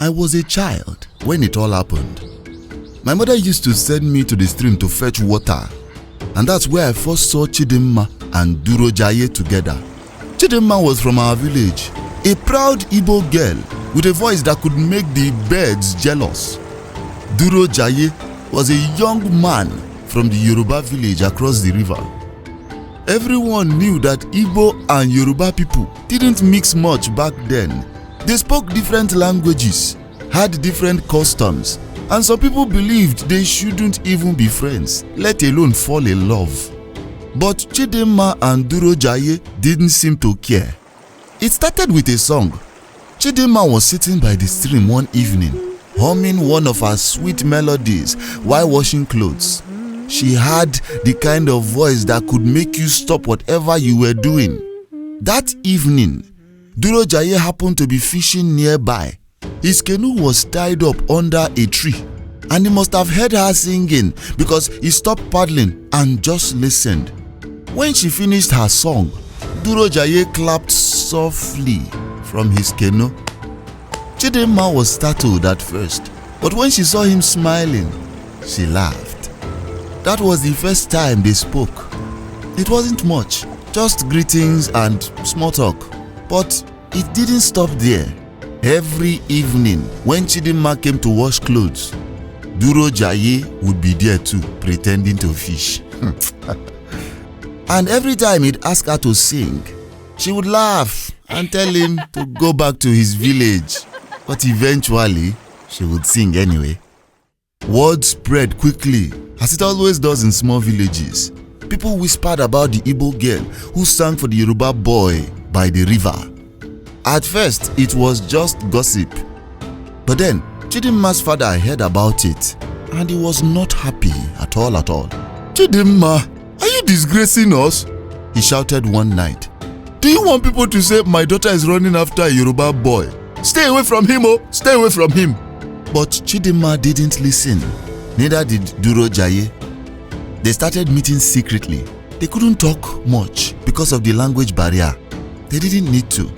I was a child when it all happened. My mother used to send me to the stream to fetch water, and that's where I first saw Chidinma and Durojaiye together. Chidinma was from our village, a proud Igbo girl with a voice that could make the birds jealous. Durojaiye was a young man from the Yoruba village across the river. Everyone knew that Igbo and Yoruba people didn't mix much back then. They spoke different languages, had different customs, and some people believed they shouldn't even be friends, let alone fall in love. But Chidinma and Durojaiye didn't seem to care. It started with a song. Chidinma was sitting by the stream one evening, humming one of her sweet melodies while washing clothes. She had the kind of voice that could make you stop whatever you were doing. That evening, Durojaiye happened to be fishing nearby. His canoe was tied up under a tree, and he must have heard her singing because he stopped paddling and just listened. When she finished her song, Durojaiye clapped softly from his canoe. Chidinma was startled at first, but when she saw him smiling, she laughed. That was the first time they spoke. It wasn't much, just greetings and small talk. But it didn't stop there. Every evening when Chidinma came to wash clothes, Durojaiye would be there too, pretending to fish. And every time he'd ask her to sing, she would laugh and tell him to go back to his village. But eventually, she would sing anyway. Word spread quickly, as it always does in small villages. People whispered about the Igbo girl who sang for the Yoruba boy by the river. At first, it was just gossip. But then, Chidinma's father heard about it, and he was not happy at all. "Chidinma, are you disgracing us?" he shouted one night. "Do you want people to say my daughter is running after a Yoruba boy? Stay away from him, oh! Stay away from him!" But Chidinma didn't listen. Neither did Durojaiye. They started meeting secretly. They couldn't talk much because of the language barrier. They didn't need to.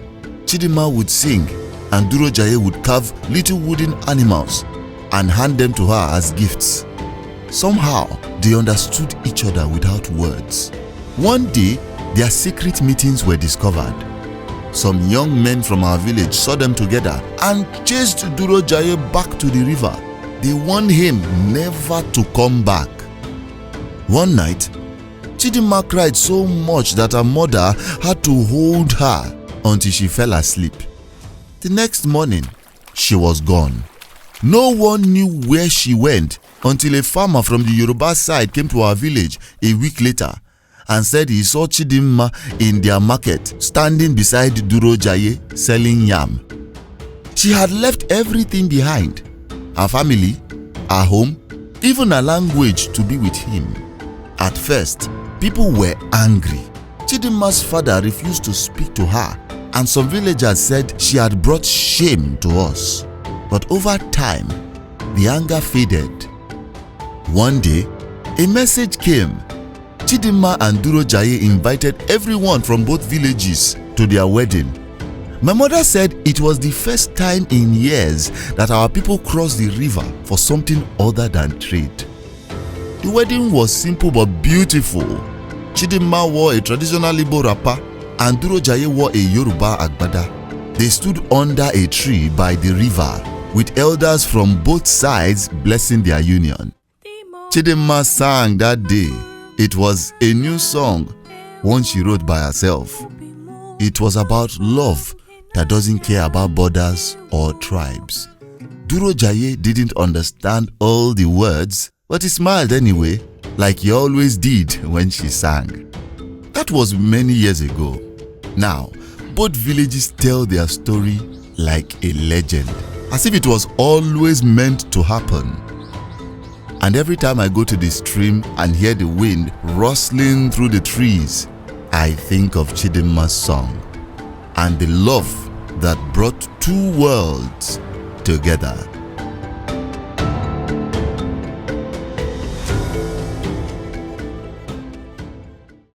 Chidinma would sing, and Durojaiye would carve little wooden animals and hand them to her as gifts. Somehow, they understood each other without words. One day, their secret meetings were discovered. Some young men from our village saw them together and chased Durojaiye back to the river. They warned him never to come back. One night, Chidinma cried so much that her mother had to hold her until she fell asleep. The next morning, she was gone. No one knew where she went until a farmer from the Yoruba side came to our village a week later and said he saw Chidinma in their market standing beside Durojaiye selling yam. She had left everything behind, her family, her home, even her language to be with him. At first, people were angry. Chidinma's father refused to speak to her, and some villagers said she had brought shame to us. But over time, the anger faded. One day, a message came. Chidinma and Durojaiye invited everyone from both villages to their wedding. My mother said it was the first time in years that our people crossed the river for something other than trade. The wedding was simple but beautiful. Chidinma wore a traditional Igbo wrapper and Durojaiye wore a Yoruba agbada. They stood under a tree by the river with elders from both sides blessing their union. Chidinma sang that day. It was a new song, one she wrote by herself. It was about love that doesn't care about borders or tribes. Durojaiye didn't understand all the words, but he smiled anyway, like he always did when she sang. That was many years ago. Now, both villages tell their story like a legend, as if it was always meant to happen. And every time I go to the stream and hear the wind rustling through the trees, I think of Chidinma's song and the love that brought two worlds together.